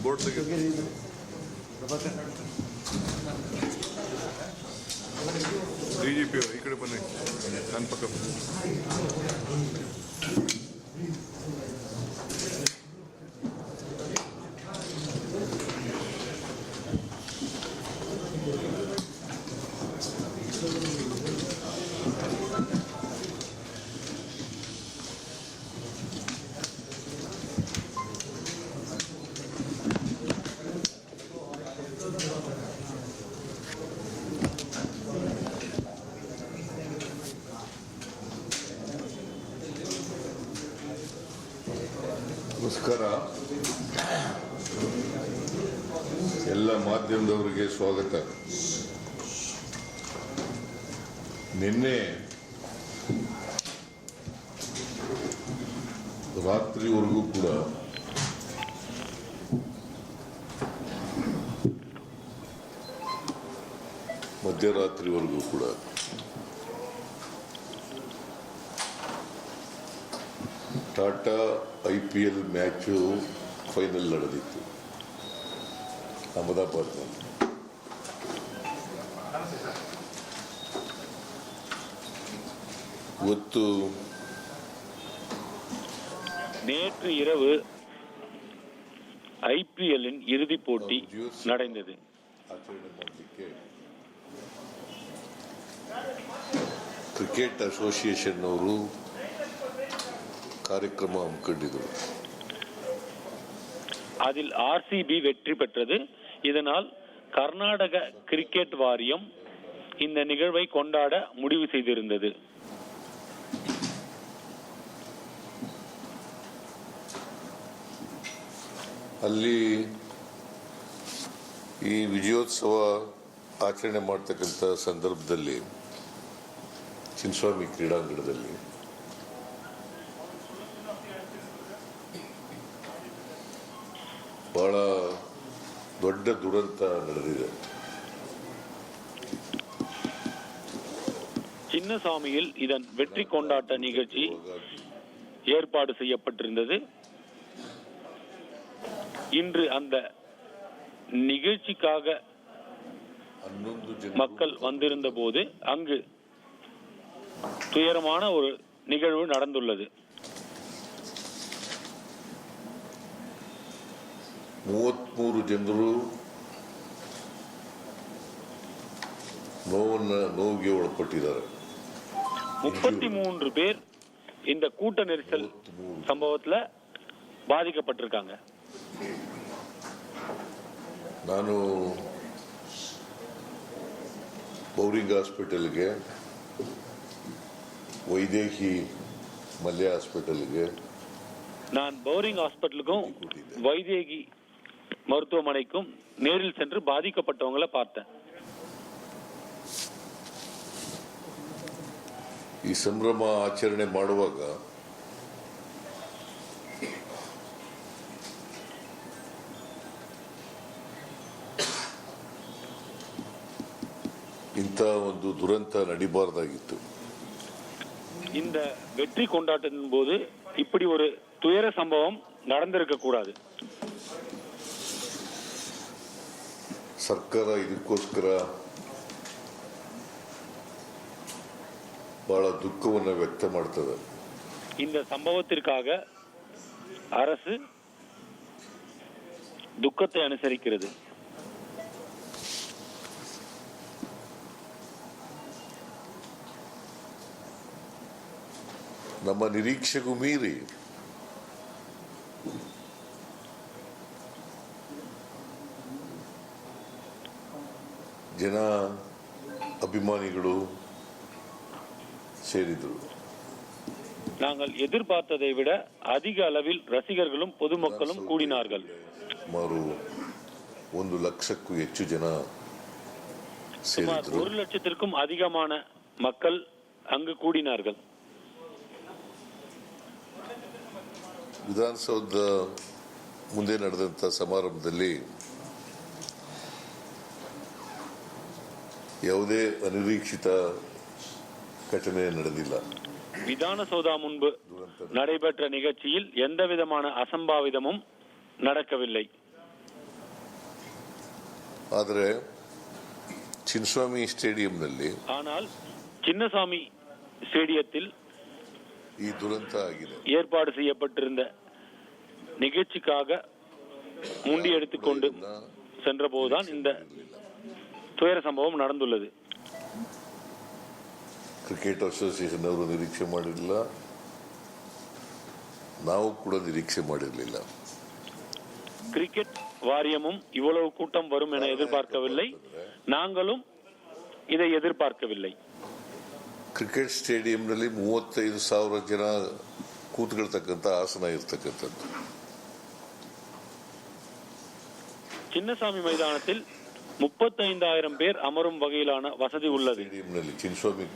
Board DGP ಈ ಕಡೆ ಬನ್ನಿ, ನನ್ನ ಪಕ್ಕ. ನಮಸ್ಕಾರ. ಎಲ್ಲ ಮಾಧ್ಯಮದವರಿಗೆ ಸ್ವಾಗತ. ನಿನ್ನೆ ರಾತ್ರಿವರೆಗೂ ಕೂಡ ಮಧ್ಯರಾತ್ರಿವರೆಗೂ ಕೂಡ ಟಾಟಾ IPL ಮ್ಯಾಚು ಫೈನಲ್ ನಡೆದಿತ್ತು ಅಹಮದಾಬಾದ್ನಲ್ಲಿ. ಇವತ್ತು நேற்று இரவு IPL-இன் இறுதிப் போட்டி நடந்தது. ಕ್ರಿಕೆಟ್ ಅಸೋಸಿಯೇಷನ್ ಅವರು ಕಾರ್ಯಕ್ರಮ ಹಮ್ಮಿಕೊಂಡಿದ್ದರು. அதில் RCB வெற்றி பெற்றது. இதனால் கர்நாடக கிரிக்கெட் வாரியம் இந்த நிகழ்வை கொண்டாட முடிவு செய்திருந்தது. ಅಲ್ಲಿ ಈ ವಿಜಯೋತ್ಸವ ಆಚರಣೆ ಮಾಡ್ತಕ್ಕಂಥ ಸಂದರ್ಭದಲ್ಲಿ ಚಿನ್ನಸ್ವಾಮಿ ಕ್ರೀಡಾಂಗಣದಲ್ಲಿ ಬಹಳ ದೊಡ್ಡ ದುರಂತ ನಡೆದಿದೆ. சின்னசாமியில் இதன் வெற்றி கொண்டாட்ட நிகழ்ச்சி ஏற்பாடு செய்யப்பட்டிருந்தது. இன்று அந்த நிகழ்ச்சிக்காக மக்கள் வந்திருந்த போது அங்கு துயரமான ஒரு நிகழ்வு நடந்துள்ளது. 33 ಜನರು ನೋವಿಗೆ ಒಳಪಟ್ಟಿದ್ದಾರೆ. 33 பேர் இந்த கூட்ட நெரிசல் சம்பவத்துல பாதிக்கப்பட்டிருக்காங்க. ನಾನು ಬೌರಿಂಗ್ ಹಾಸ್ಪಿಟಲ್ಗೆ, ವೈದೇಹಿ ಮಲ್ಯ ಹಾಸ್ಪಿಟಲ್ಗೆ, நான் பௌரிங் ஹாஸ்பிட்டலுக்கும் வைதேகி மருத்துவமனைக்கும் நேரில் சென்று பாதிக்கப்பட்டவங்களை பார்த்தேன். ಈ ಸಂಭ್ರಮ ಆಚರಣೆ ಮಾಡುವಾಗ ಇಂಥ ಒಂದು ದುರಂತ ನಡಿಬಾರ್ದಾಗಿತ್ತು. இந்த வெற்றி கொண்டாட்டத்தின் போது இப்படி ஒரு துயர சம்பவம் நடந்திருக்க கூடாது. ಸರ್ಕಾರ ಇದಕ್ಕೋಸ್ಕರ ಬಹಳ ದುಃಖವನ್ನು ವ್ಯಕ್ತ ಮಾಡ್ತದೆ. இந்த சம்பவத்திற்காக அரசு துக்கத்தை அனுசரிக்கிறது. ನಮ್ಮ ನಿರೀಕ್ಷೆಗೂ ಮೀರಿ ಜನ ಅಭಿಮಾನಿಗಳು ಸೇರಿದರು. நாங்கள் எதிர்பார்த்ததை விட அதிக அளவில் ரசிகர்களும் பொதுமக்களும் கூடினார்கள். ಸುಮಾರು 1 ಲಕ್ಷಕ್ಕೂ ಹೆಚ್ಚು ಜನ சுமார் 1 லட்சத்திற்கும் அதிகமான மக்கள் அங்கு கூடினார்கள். ವಿಧಾನಸೌಧ ಮುಂದೆ ನಡೆದಂಥ ಸಮಾರಂಭದಲ್ಲಿ ಯಾವುದೇ ಅನಿರೀಕ್ಷಿತ ಘಟನೆ ನಡೆದಿಲ್ಲ. விதானசௌதா முன்பு நடைபெற்ற நிகழ்ச்சியில் எந்த விதமான அசம்பாவிதமும் நடக்கவில்லை. ಆದರೆ ಚಿನ್ನಸ್ವಾಮಿ ಸ್ಟೇಡಿಯಂನಲ್ಲಿ ஆனால் சின்னசாமி ஸ்டேடியத்தில் ಈ ದುರಂತ ಆಗಿದೆ. ஏற்பாடு செய்யப்பட்டிருந்த நிகழ்ச்சிக்காக முண்டி எடுத்துக்கொண்டு சென்ற போதுதான் இந்த துயர சம்பவம் நடந்துள்ளது. ಕ್ರಿಕೆಟ್ ಅಸೋಸಿಯೇಷನ್ ಅವರು ನಿರೀಕ್ಷೆ ಮಾಡಿರಲಿಲ್ಲ, ನಾವು ಕೂಡ ನಿರೀಕ್ಷೆ ಮಾಡಿರಲಿಲ್ಲ. கிரிக்கெட் வாரியமும் இவ்வளவு கூட்டம் வரும் என எதிர்பார்க்கவில்லை, நாங்களும் இதை எதிர்பார்க்கவில்லை. ಕ್ರಿಕೆಟ್ ಸ್ಟೇಡಿಯಂನಲ್ಲಿ 35,000 ಜನ ಕೂತ್ಕೊಳ್ತಕ್ಕಂಥ ಆಸನ ಇರ್ತಕ್ಕಂಥದ್ದು. சின்னசாமி மைதானத்தில் 35,000 பேர் அமரும் வகையிலான வசதி உள்ளது. ಸ್ಟೇಡಿಯಂನಲ್ಲಿ ಚಿನ್ನಸ್ವಾಮಿ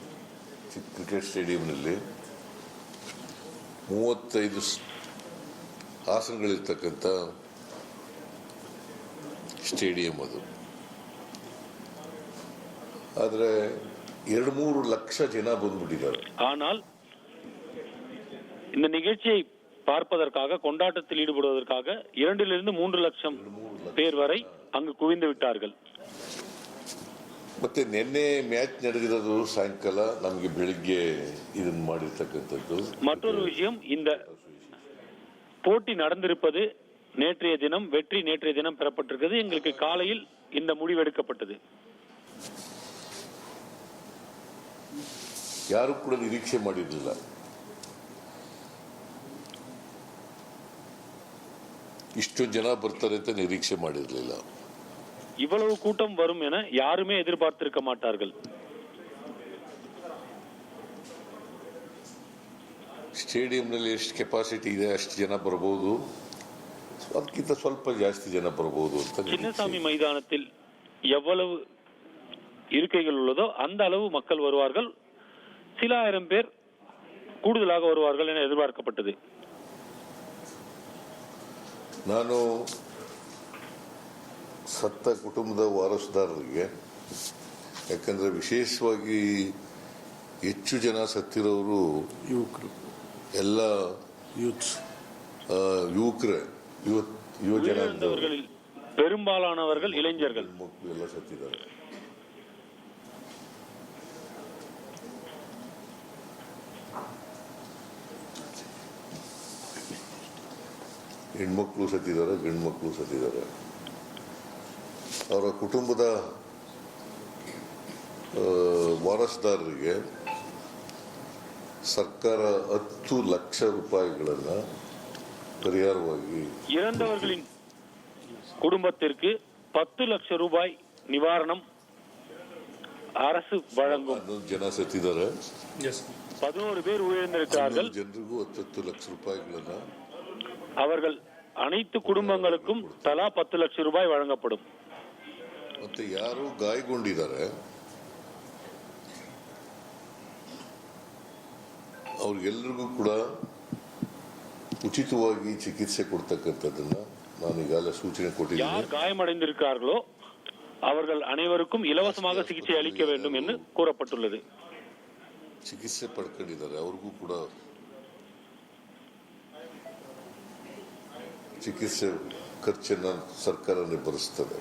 ಕ್ರಿಕೆಟ್ ಸ್ಟೇಡಿಯಂನಲ್ಲಿ 35 ಆಸನಗಳಿರ್ತಕ್ಕಂಥ ಸ್ಟೇಡಿಯಂ ಅದು. ಆದರೆ 2-3 ಲಕ್ಷ ಜನ ಬಂದ್ಬಿಟ್ಟಿದ್ದಾರೆ. ஆனால் இந்த நிகழ்ச்சியை பார்ப்பதற்காக, கொண்டாட்டத்தில் ஈடுபடுவதற்காக 2-3 லட்சம் பேர் வரை அங்கு குவிந்து விட்டார்கள். ಮತ್ತೆ ನಿನ್ನೆ ಮ್ಯಾಚ್ ನಡೆದಿರೋದು ಸಾಯಂಕಾಲ, ನಮಗೆ ಬೆಳಿಗ್ಗೆ ಇದನ್ನ ಮಾಡಿರ್ತಕ್ಕಂಥದ್ದು. மற்றொரு விஷயம், இந்த போட்டி நடந்திருப்பது நேற்றைய தினம், வெற்றி நேற்றைய தினம் பெறப்பட்டிருக்கிறது. எங்களுக்கு காலையில் இந்த முடிவெடுக்கப்பட்டது. ಯಾರು ಕೂಡ ನಿರೀಕ್ಷೆ ಮಾಡಿರಲಿಲ್ಲ. ಇಷ್ಟು ಜನ ಬರ್ತಾರೆ ಅಂತ ನಿರೀಕ್ಷೆ ಮಾಡಿರಲಿಲ್ಲ. இவ்வளவு கூட்டம் வரும் என யாருமே எதிர்பார்த்திருக்க மாட்டார்கள். ಸ್ಟೇಡಿಯಂನಲ್ಲಿ ಎಷ್ಟು ಕೆಪಾಸಿಟಿ ಇದೆ ಅಷ್ಟು ಜನ ಬರಬಹುದು, ಅದಕ್ಕಿಂತ ಸ್ವಲ್ಪ ಜಾಸ್ತಿ ಜನ ಬರಬಹುದು ಅಂತ. சின்னசாமி மைதானத்தில் எவ்வளவு இருக்கைகள் உள்ளதோ அந்த அளவு மக்கள் வருவார்கள். சில ஆயிரம் பேர் கூடுதலாக வருவார்கள் என எதிர்பார்க்கப்பட்டது. ನಾನು ಸತ್ತ ಕುಟುಂಬದ ವಾರಸುದಾರರಿಗೆ, ಯಾಕಂದ್ರೆ ವಿಶೇಷವಾಗಿ ಹೆಚ್ಚು ಜನ ಸತ್ತಿರೋರು ಯುವಕರು, ಎಲ್ಲ ಯುವಕರೇ, ಯುವ ಜನ, பெரும்பாலானவர்கள் இளைஞர்கள், ಮಕ್ಕಳು ಎಲ್ಲ ಸತ್ತಿದ್ದಾರೆ. ಹೆಣ್ಮಕ್ಳು ಸತ್ತಿದ್ದಾರೆ, ಗಂಡು ಮಕ್ಕಳು ಸತ್ತಿದ್ದಾರೆ. ಅವರ ಕುಟುಂಬದ ವಾರಸುದಾರರಿಗೆ ಸರ್ಕಾರ 10 ಲಕ್ಷ ರೂಪಾಯಿಗಳನ್ನು ಪರಿಹಾರವಾಗಿ, இறந்தவர்களின் குடும்பத்திற்கு 10 லட்சம் ரூபாய் நிவாரணம் அரசு வழங்கும். 11 ಜನ ಸತ್ತಿದ್ದಾರೆ, 11 பேர் உயிரிழந்திருக்கிறார்கள். ಜನರಿಗೂ 10 ಲಕ್ಷ ರೂಪಾಯಿಗಳನ್ನು, அவர்கள் அனைத்து குடும்பங்களுக்கும் தலா 10 லட்சம் ரூபாய் வழங்கப்படும். ಮತ್ತೆ ಯಾರು ಗಾಯಗೊಂಡಿದ್ದಾರೆ ಅವ್ರಿಗೆಲ್ಲರಿಗೂ ಕೂಡ ಉಚಿತವಾಗಿ ಚಿಕಿತ್ಸೆ ಕೊಡ್ತಕ್ಕಂಥದ್ದನ್ನ ನಾನು ಈಗಾಗಲೇ ಸೂಚನೆ ಕೊಟ್ಟಿದ್ದೀನಿ. யார் காயமடைந்திருக்கிறார்களோ அவர்கள் அனைவருக்கும் இலவசமாக சிகிச்சை அளிக்க வேண்டும் என்று கூறப்பட்டுள்ளது. ಚಿಕಿತ್ಸೆ ಪಡ್ಕೊಂಡಿದ್ದಾರೆ, ಅವ್ರಿಗೂ ಕೂಡ ಚಿಕಿತ್ಸೆ ಖರ್ಚನ್ನು ಸರ್ಕಾರನೇ ಭರಿಸ್ತದೆ.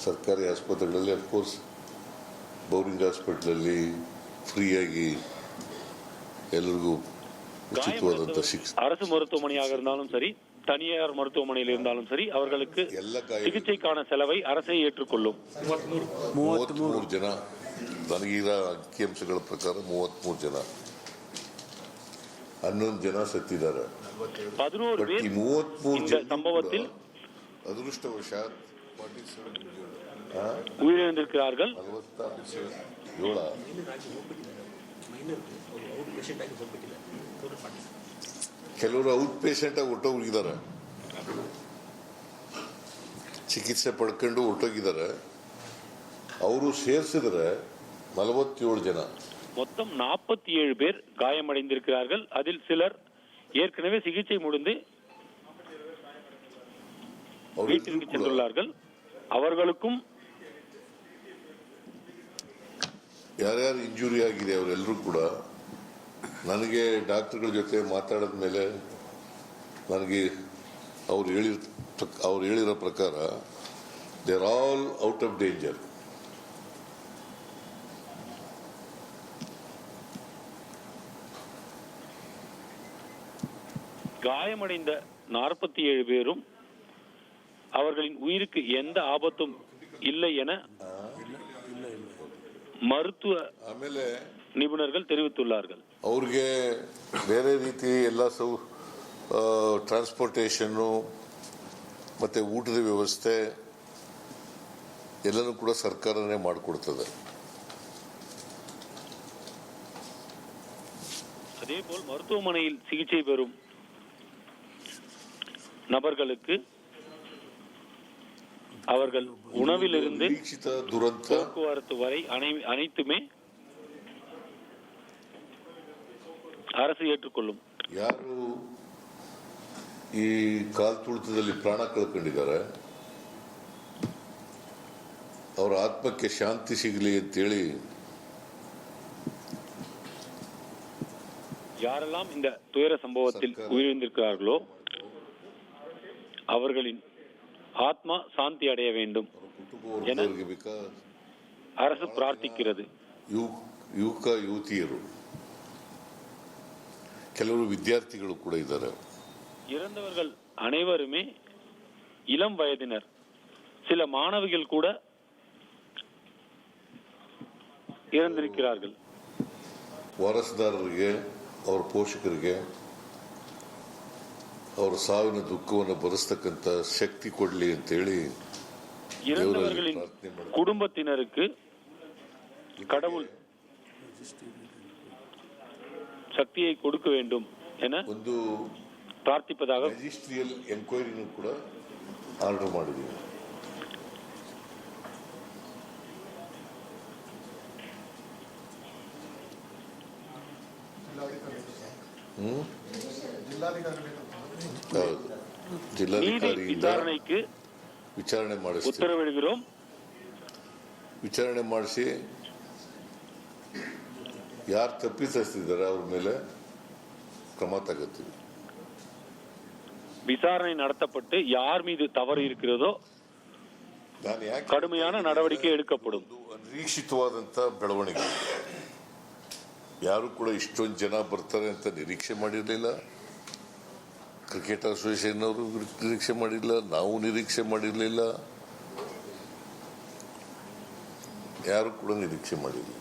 ಸರ್ಕಾರಿ ಆಸ್ಪತ್ರೆಗಳಲ್ಲಿ ಅಫ್ಕೋರ್ಸ್ ಬೌರಿಂಗ್ ಹಾಸ್ಪಿಟಲಲ್ಲಿ ಫ್ರೀಯಾಗಿ ಎಲ್ಲರಿಗೂ ಉಚಿತವಾದಂಥ ಚಿಕಿತ್ಸೆ, அரசு மருத்துவமனையாக இருந்தாலும் சரி, தனியார் மருத்துவமனையில் இருந்தாலும் சரி, அவர்களுக்கு சிகிச்சைக்கான செலவை அரசே ஏற்றுக்கொள்ளும். 33 ಜನ, ನನಗೀಗ ಅಂಕಿಅಂಶಗಳ ಪ್ರಕಾರ 33 ಜನ, 11 ಜನ ಸತ್ತಿದ್ದಾರೆ. 11 பேர் ಈ 33 இந்த ಜನ சம்பவத்தில் ಅದೃಷ್ಟವಶಾತ್ உயிரிழந்திருக்கிறார்கள். 47 ಕೆಲವರು ಔಟ್ ಪೇಷಂಟ್ ಆಗಿ ಹೊರಟೋಗಿದ್ದಾರೆ, ಚಿಕಿತ್ಸೆ ಪಡ್ಕೊಂಡು ಹೊರಟೋಗಿದ್ದಾರೆ. ಅವರು ಸೇರಿಸಿದ್ರೆ 47 ಜನ. மொத்தம் 47 பேர் காயமடைந்திருக்கிறார்கள். அதில் சிலர் ஏற்கனவே சிகிச்சை முடிந்து வீட்டிற்கு சென்றுள்ளார்கள். அவர்களுக்கும் ಯಾರ್ಯಾರು ಇಂಜುರಿ ಆಗಿದೆ ಅವರೆಲ್ಲರೂ ಕೂಡ ನನಗೆ ಡಾಕ್ಟರ್ಗಳ ಜೊತೆ ಮಾತಾಡಿದ ಮೇಲೆ ನನಗೆ ಅವ್ರು ಹೇಳಿರೋ ಪ್ರಕಾರ They are all out of danger. காயமடைந்த 47 பேரும் அவர்களின் உயிருக்கு எந்த ஆபத்தும் இல்லை என மருத்துவ ಆಮೇಲೆ நிபுணர்கள் தெரிவித்துள்ளார்கள். ಅವ್ರಿಗೆ ಬೇರೆ ರೀತಿ ಎಲ್ಲ ಟ್ರಾನ್ಸ್ಪೋರ್ಟೇಷನ್ನು ಮತ್ತು ಊಟದ ವ್ಯವಸ್ಥೆ ಎಲ್ಲನೂ ಕೂಡ ಸರ್ಕಾರನೇ ಮಾಡಿಕೊಡ್ತದೆ. அதேபோல் மருத்துவமனையில் சிகிச்சை பெறும் நபர்களுக்கு அவர்கள் உணவிலிருந்து ನಿರೀಕ್ಷಿತ ದುರಂತ போக்குவரத்து வரை அனைத்துமே அரசು ಏற்றுಕೊಳ್ಳುம். ಯಾರು ಈ ಕಾಲ್ ತುಳಿತದಲ್ಲಿ ಪ್ರಾಣ ಕಳ್ಕೊಂಡಿದ್ದಾರೆ ಅವರ ಆತ್ಮಕ್ಕೆ ಶಾಂತಿ ಸಿಗಲಿ ಅಂತೇಳಿ யாரெல்லாம் இந்த துயர சம்பவத்தில் உயிரிழந்திருக்கிறார்களோ அவர்களின் ஆத்மா சாந்தி அடைய வேண்டும் என அரசு பிரார்த்திக்கிறது. ಯುವಕ ಯುವತಿಯರು ಕೆಲವರು ವಿದ್ಯಾರ್ಥಿಗಳು ಕೂಡ ಇದ್ದಾರೆ. இறந்தவர்கள் அனைவருமே இளம் வயதினர். சில மாணவிகள் கூட இறந்திருக்கிறார்கள். ವಾರಸುದಾರರಿಗೆ ಅವರ ಪೋಷಕರಿಗೆ ಅವರ ಸಾವಿನ ದುಃಖವನ್ನು ಭರಿಸ್ತಕ್ಕಂಥ ಶಕ್ತಿ ಕೊಡಲಿ ಅಂತೇಳಿ இறந்தவர்களின் குடும்பத்தினருக்கு கடவுள் சக்தியை கொடுக்க வேண்டும் என ಒಂದು ಪ್ರಾರ್ಥಿಪದಾಗ ಮೆಜಿಸ್ಟ್ರಿಯಲ್ ಎನ್ಕ್ವೈರಿನೂ ಕೂಡ ಆರ್ಡರ್ ಮಾಡಿದ್ದೀವಿ. ಜಿಲ್ಲಾಧಿಕಾರಿಯಿಂದ ವಿಚಾರಣೆ ಮಾಡಿಸಿ ಉತ್ತರವಿಡುகிறோம். ವಿಚಾರಣೆ ಮಾಡಿಸಿ ಯಾರು ತಪ್ಪಿಸಿದ್ದಾರೆ ಅವ್ರ ಮೇಲೆ ಕ್ರಮ ತಗೋತೀವಿ. விசாரணை நடத்தப்பட்டு யார் மீது தவறு இருக்கிறதோ கடுமையான நடவடிக்கை எடுக்கப்படும். ಅನಿರೀಕ್ಷಿತವಾದಂತ ಬೆಳವಣಿಗೆ. ಯಾರು ಕೂಡ ಇಷ್ಟೊಂದು ಜನ ಬರ್ತಾರೆ ಅಂತ ನಿರೀಕ್ಷೆ ಮಾಡಿರಲಿಲ್ಲ. ಕ್ರಿಕೆಟ್ ಅಸೋಸಿಯೇಷನ್ ಅವರು ನಿರೀಕ್ಷೆ ಮಾಡಿಲ್ಲ, ನಾವು ನಿರೀಕ್ಷೆ ಮಾಡಿರಲಿಲ್ಲ, ಯಾರು ಕೂಡ ನಿರೀಕ್ಷೆ ಮಾಡಿರಲಿಲ್ಲ.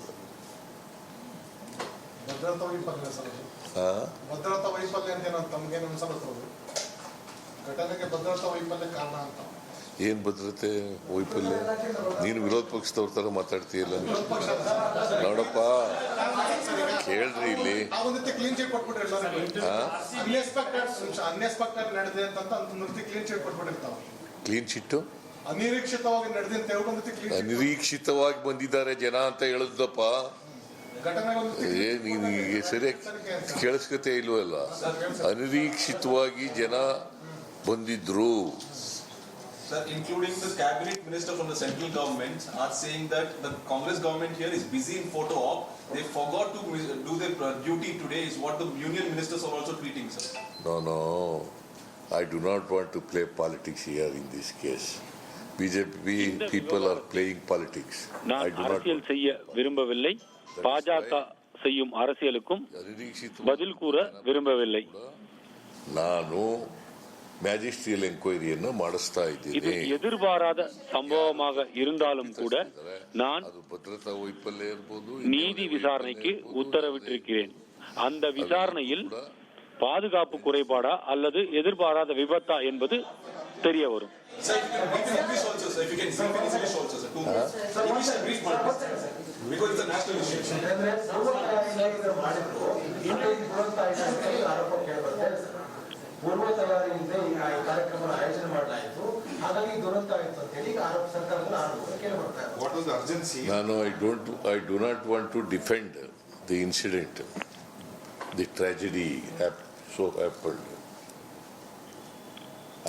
ಭದ್ರತಾ ವೈಫಲ್ಯ ಅಂತ ತಮ್ಗೇನು ಅನ್ಸಲ್ಲ? ಘಟನೆಗೆ ಭದ್ರತಾ ವೈಫಲ್ಯ ಕಾರಣ ಅಂತ. ಏನ್ ಭದ್ರತೆ ವೈಫಲ್ಯ? ನೀನು ವಿರೋಧ ಪಕ್ಷದವ್ರ ತರ ಮಾತಾಡ್ತೀಯಲ್ಲ. ನೋಡಪ್ಪ, ಕೇಳ್ರಿ ಇಲ್ಲಿ. ಕ್ಲೀನ್ ಚಿಟ್ ಕೊಟ್ಬಿಟ್ರೆ ಅನ್ಎಕ್ಸ್ಪೆಕ್ಟೆಡ್ ನಡೆದಿದೆ ಅಂತ ಕ್ಲೀನ್ ಚಿಟ್ ಕೊಟ್ಬಿಟ್ಟಿರ್ತಾವ. ಕ್ಲೀನ್ ಚಿಟ್ಟು ಅನಿರೀಕ್ಷಿತವಾಗಿ ನಡೆದಿದೆ ಅಂತ ಹೇಳ್ಕೊಂಡು ಅನಿರೀಕ್ಷಿತವಾಗಿ ಬಂದಿದ್ದಾರೆ ಜನ ಅಂತ ಹೇಳಿದ್ದಪ್ಪ. ನೀನು ಸರಿಯಾಗಿ ಕೇಳಿಸ್ಕತೆ ಇಲ್ವಲ್ಲ. ಅನಿರೀಕ್ಷಿತವಾಗಿ ಜನ ಬಂದಿದ್ರು. Sir, including the cabinet minister from the central government are saying that the Congress government here is busy in photo op. They forgot to do their duty today is what the union ministers are also tweeting, sir. No. I do not want to play politics here in this case. BJP people are playing politics. நான் அரசியல் செய்ய விரும்பவில்லை. பாஜக செய்யும் அரசியலுக்கும் பதில் கூற விரும்பவில்லை. ನಾನು ಮ್ಯಾಜಿಸ್ಟ್ರಿಯಲ್ ಎನ್ಕ್ವೈರಿಯನ್ನು ಮಾಡಿಸ್ತಾ இது ಇದ್ದೀನಿ. எதிர்பாராத சம்பவமாக இருந்தாலும் கூட நான் ಅದು ಭದ್ರತಾ ವೈಫಲ್ಯ ಇರಬಹುದು, நீதி விசாரணைக்கு உத்தரவிட்டிருக்கிறேன். அந்த விசாரணையில் பாதுகாப்பு குறைபாடா அல்லது எதிர்பாராத விபத்தா என்பது தெரிய வரும். Sir, if you can brief also, sir. If you can brief in English also, sir. 2 minutes. Sir, English brief because it's a national issue. ಪೂರ್ವ ತಯಾರಿಯಿಂದ ಈ ಕಾರ್ಯಕ್ರಮ ಆಯೋಜನೆ ಮಾಡಲಾಯಿತು. ಹಾಗಾಗಿ ದುರಂತ ಆಯಿತು ಅಂತ ಹೇಳಿ ಆರೋಪ ಸರ್ಕಾರದ ಆರೋಪ ಕೇಳಿ ಬರ್ತಾ ಇದೆ. What was the urgency? ನಾನು I do not want to defend the incident, the tragedy so happened.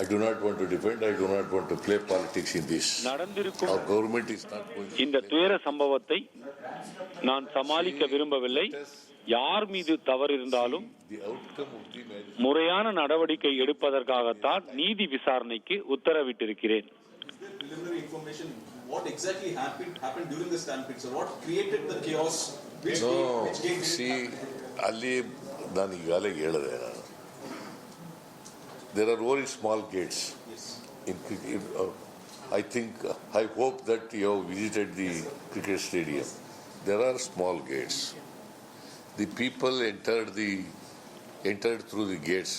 I do not want to defend. I do not want to play politics in this. நடந்திருக்கும் Our government is not going to இந்த துயர சம்பவத்தை நான் சமாளிக்க விரும்பவில்லை. யார் மீது தவறு இருந்தாலும் the outcome of the marriage. முறையான நடவடிக்கை எடுப்பதற்காகத்தான் நீதி விசாரணைக்கு உத்தரவிட்டிருக்கிறேன். preliminary information, what exactly happened during the stampede, sir? What created the chaos? Which gate did ಸಿ it happen? ಅಲ್ಲಿ ನಾನು ಈಗಾಗಲೇ ಹೇಳಿದೆ ನಾನು there are very small gates Yes. I think, I hope that you have visited the cricket stadium. There are small gates. The people entered through the gates.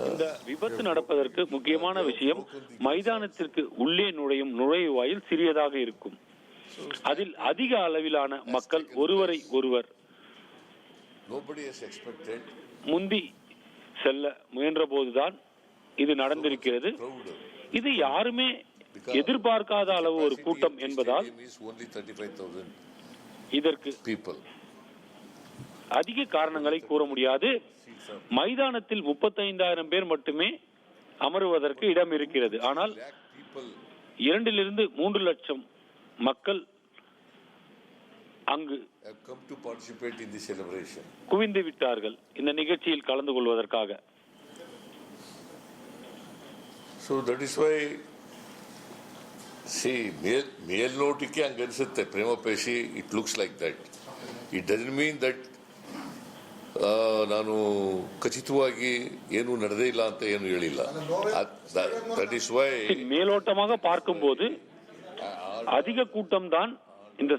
இந்த விபத்து நடப்பதற்கு முக்கியமான விஷயம் மைதானத்திற்கு உள்ளே நுழையும் நுழைவாயில் சிறியதாக இருக்கும். அதில் அதிக அளவிலான மக்கள் ஒருவரை ஒருவர் Nobody has expected முந்தி செல்ல முயன்ற போதுதான் இது நடந்திருக்கிறது. crowd. இது யாருமே எதிர்பார்க்காத அளவு ஒரு கூட்டம் என்பதால் Stadium is only 35,000 இதற்கு people. அதிக காரணங்களை கூற முடியாது. மைதானத்தில் 35,000 பேர் மட்டுமே அமருவதற்கு இடம் இருக்கிறது. ஆனால் Lakh people 2 to 3 லட்சம் மக்கள் அங்கு have come to participate in the celebration. குவிந்து விட்டார்கள் இந்த நிகழ்ச்சியில் கலந்து கொள்வதற்காக. So that is why, see, ಮೇಲ್ನೋಟಕ್ಕೆ ಹಂಗನ್ಸುತ್ತೆ ಪ್ರೇಮ ಪೇಶಿ, it looks like that. It doesn't mean that ನಾನು ಖಚಿತವಾಗಿ ಏನು ನಡೆದೇ ಇಲ್ಲ ಅಂತ ಏನು ಹೇಳಿಲ್ಲ. ದಟ್ ಇಸ್ ವೈ மேலோட்டமாக பார்க்கும்போது அதிக கூட்டம்தான் இந்த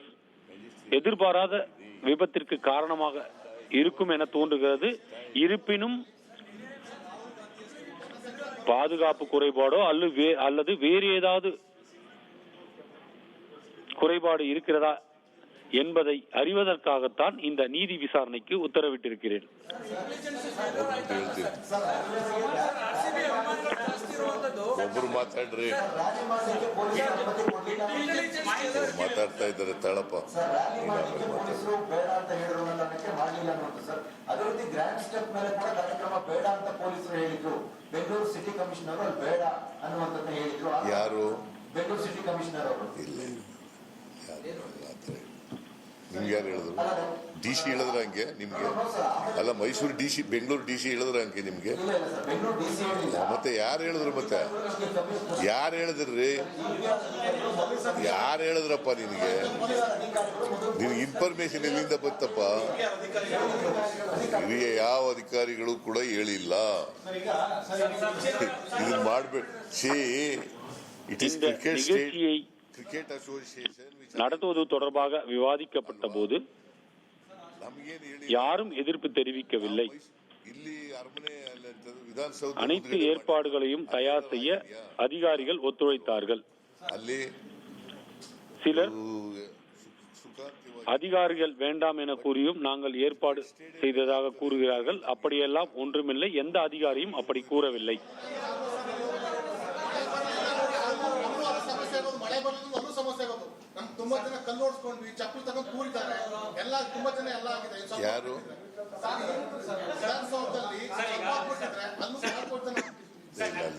எதிர்பாராத விபத்திற்கு காரணமாக இருக்கும் என தோன்றுகிறது. இருப்பினும் பாதுகாப்பு குறைபாடோ அல்லது வேறு ஏதாவது குறைபாடு இருக்கிறதா என்பதை அறிவதற்காகத்தான் இந்த நீதி விசாரணைக்கு உத்தரவிட்டிருக்கிறேன். ಒಬ್ಬರು ಮಾತಾಡ್ರಿ, ಮಾತಾಡ್ತಾ ಇದ್ದಾರೆ ತಾಳಪ್ಪ. ಬೇಡ ಅಂತ ಹೇಳಿದ್ರು ಮಾಡಲಿಲ್ಲ ಅನ್ನೋದು ಸರ್. ಅದೇ ರೀತಿ ಗ್ರ್ಯಾಂಡ್ ಸ್ಟೆಪ್ ಮೇಲೆ ಕೂಡ ಕಾರ್ಯಕ್ರಮ ಬೇಡ ಅಂತ ಪೊಲೀಸರು ಹೇಳಿದ್ರು. ಬೆಂಗಳೂರು ಸಿಟಿ ಕಮಿಷನರ್ ಅಲ್ಲಿ ಬೇಡ ಅನ್ನುವಂಥದ್ದು ಹೇಳಿದ್ರು. ಯಾರು? ಬೆಂಗಳೂರು ಸಿಟಿ ಕಮಿಷನರ್ ಅವರು. ಇಲ್ಲ, ನಿಮ್ಗೆ ಯಾರು ಹೇಳಿದ್ರು? ಡಿ ಸಿ ಹೇಳಿದ್ರ ಹಂಗೆ ನಿಮ್ಗೆ? ಅಲ್ಲ, Mysuru D C, Bengaluru D C ಹೇಳಿದ್ರ ಹಂಗೆ ನಿಮ್ಗೆ? ಮತ್ತೆ ಯಾರು ಹೇಳಿದ್ರು? ಮತ್ತೆ ಯಾರು ಹೇಳಿದ್ರಿ? ಯಾರು ಹೇಳಿದ್ರಪ್ಪ ನಿನ್ಗೆ? ನಿನ್ಗೆ ಇನ್ಫಾರ್ಮೇಶನ್ ಎಲ್ಲಿಂದ ಬಂತಪ್ಪ? ಹಿರಿಯ ಯಾವ ಅಧಿಕಾರಿಗಳು ಕೂಡ ಹೇಳಿಲ್ಲ. ಇದನ್ನ ಮಾಡ್ಬೇಡ. C it is cricket state, cricket association நடத்துவது தொடர்பாக விவாதிக்கப்பட்ட போது யாரும் எதிர்ப்பு தெரிவிக்கவில்லை. அனைத்து ஏற்பாடுகளையும் தயார் செய்ய அதிகாரிகள் ஒத்துழைத்தார்கள். சிலர் அதிகாரிகள் வேண்டாம் என கூறியும் நாங்கள் ஏற்பாடு செய்ததாக கூறுகிறார்கள். அப்படியெல்லாம் ஒன்றுமில்லை. எந்த அதிகாரியும் அப்படி கூறவில்லை. ತುಂಬಾ ಜನ ಕಲ್ಲು ಓಡಿಸ್ಕೊಂಡ್ವಿ, ಚಪ್ಪಲಿ ತಗೊಂಡು ಕೂರಿದ್ದಾರೆ. ಎಲ್ಲ ತುಂಬಾ ಜನ ಎಲ್ಲ ಆಗಿದೆ. ಯಾರು?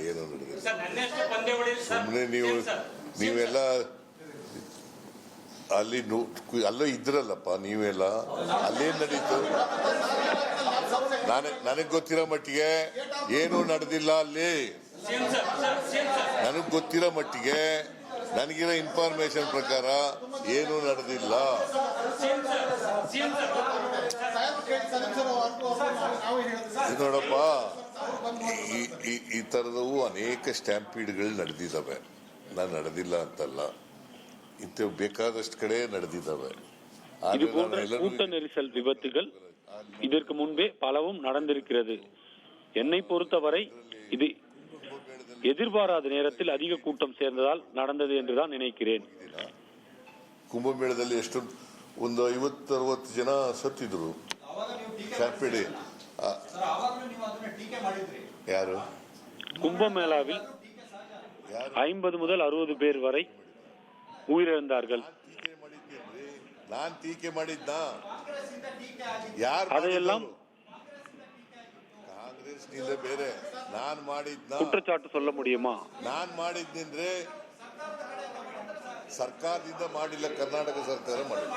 ಏನು ಸುಮ್ಮನೆ ನೀವೆಲ್ಲ ಅಲ್ಲಿ ಅಲ್ಲೋ ಇದ್ರಲ್ಲಪ್ಪ, ನೀವೆಲ್ಲ ಅಲ್ಲೇನ್ ನಡೀತು? ನನಗ್ ಗೊತ್ತಿರೋ ಮಟ್ಟಿಗೆ ಏನು ನಡೆದಿಲ್ಲ ಅಲ್ಲಿ. ನನಗ್ ಗೊತ್ತಿರೋ ಮಟ್ಟಿಗೆ, ನನಗಿರೋ ಇನ್ಫಾರ್ಮೇಶನ್ ಪ್ರಕಾರ ಏನು ನಡೆದಿಲ್ಲ. ನೋಡಪ್ಪ, ಈ ತರದವು ಅನೇಕ ಸ್ಟ್ಯಾಂಪೀಡ್ಗಳು ನಡೆದಿದ್ದಾವೆ. ನಾನು ನಡೆದಿಲ್ಲ ಅಂತಲ್ಲ, ಇಂಥ ಬೇಕಾದಷ್ಟು ಕಡೆ ನಡೆದಿದ್ದಾವೆ. இது போன்ற கூட்ட நெரிசல் விபத்துகள் இதற்கு முன்பே பலவும் நடந்திருக்கிறது. என்னை பொறுத்தவரை இது எதிர்பாராத நேரத்தில் அதிக கூட்டம் சேர்ந்ததால் நடந்தது என்றுதான் நினைக்கிறேன். ಕುಂಭಮೇಳದಲ್ಲಿ ಎಷ್ಟು ಒಂದು 50-60 ಜನ ಸತ್ತಿದ್ರು. ಸ್ಟ್ಯಾಂಪೀಡ್ ಯಾರು? கும்பமேளாவில் 50 முதல் 60 பேர் வரை உயிரிழந்தார்கள். நான் ಟೀಕೆ ಮಾಡಿದ್ದ ಯಾರು? அதையெல்லாம் ಕಾಂಗ್ರೆಸ್ ನಿಂದ ಬೇರೆ ನಾನ್ ಮಾಡಿದ್ನ குற்றச்சாட்டு சொல்ல முடியுமா? ನಾನ್ ಮಾಡಿದ್ದಂದ್ರೆ ಸರ್ಕಾರದಿಂದ ಮಾಡಿಲ್ಲ, ಕರ್ನಾಟಕ ಸರ್ಕಾರ ಮಾಡಿಲ್ಲ.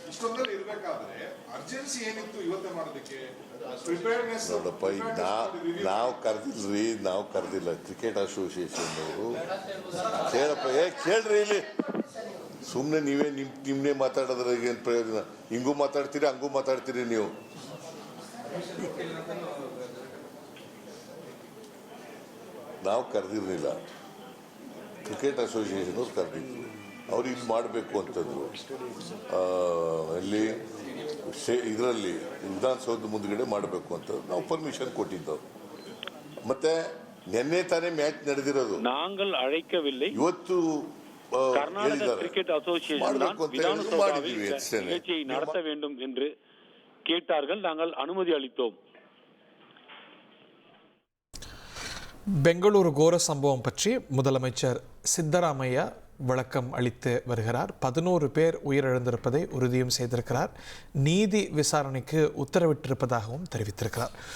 ಇಷ್ಟೊಂದಲ್ಲಿ ಇರ್ಬೇಕಾದ್ರೆ ಅರ್ಜೆನ್ಸಿ ಏನಿತ್ತು ಇವತ್ತೇ ಮಾಡೋದಕ್ಕೆ ಪ್ರಿಪೇರ್ನೆಸ್ ನೋಡಪ್ಪ, ಈಗ ನಾವು ಕರೆದಿಲ್ಲ ಕ್ರಿಕೆಟ್ ಅಸೋಸಿಯೇಷನ್ ಅವರು. ಕೇಳಪ್ಪ, ಕೇಳ್ರಿ ಇಲ್ಲಿ. ಸುಮ್ಮನೆ ನೀವೇ ನಿಮ್ಮನ್ನೇ ಮಾತಾಡೋದ್ರೆ ಏನು ಪ್ರಯೋಜನ? ಹಿಂಗೂ ಮಾತಾಡ್ತೀರಿ, ಹಂಗೂ ಮಾತಾಡ್ತೀರಿ ನೀವು. ನಾವು ಕರೆದಿರಲಿಲ್ಲ, ಕ್ರಿಕೆಟ್ ಅಸೋಸಿಯೇಷನ್ ಅವ್ರು ಕರೆದಿದ್ರು. ಅವ್ರು ಇಲ್ಲಿ ಮಾಡಬೇಕು ಅಂತಂದ್ರು. ಅಲ್ಲಿ ಇದರಲ್ಲಿ ವಿಧಾನಸೌಧ ಮುಂದ್ಗಡೆ ಮಾಡಬೇಕು ಅಂತ ನಾವು ಪರ್ಮಿಷನ್ ಕೊಟ್ಟಿದ್ದವು. ಮತ್ತೆ ನಿನ್ನೆ ತಾನೇ ಮ್ಯಾಚ್ ನಡೆದಿರೋದು. நாங்கள் அழைக்கவில்லை. ಇವತ್ತು கர்நாடக கிரிக்கெட் அசோசியேஷன் தான் விதானசௌதாவில் நிகழ்ச்சியை நடத்த வேண்டும் என்று கேட்டார்கள். நாங்கள் அனுமதி அளித்தோம். பெங்களூரு கோர சம்பவம் பற்றி முதலமைச்சர் சித்தராமையா விளக்கம் அளித்து வருகிறார். 11 பேர் உயிரிழந்திருப்பதை உறுதியும் செய்திருக்கிறார். நீதி விசாரணைக்கு உத்தரவிட்டிருப்பதாகவும் தெரிவித்திருக்கிறார்.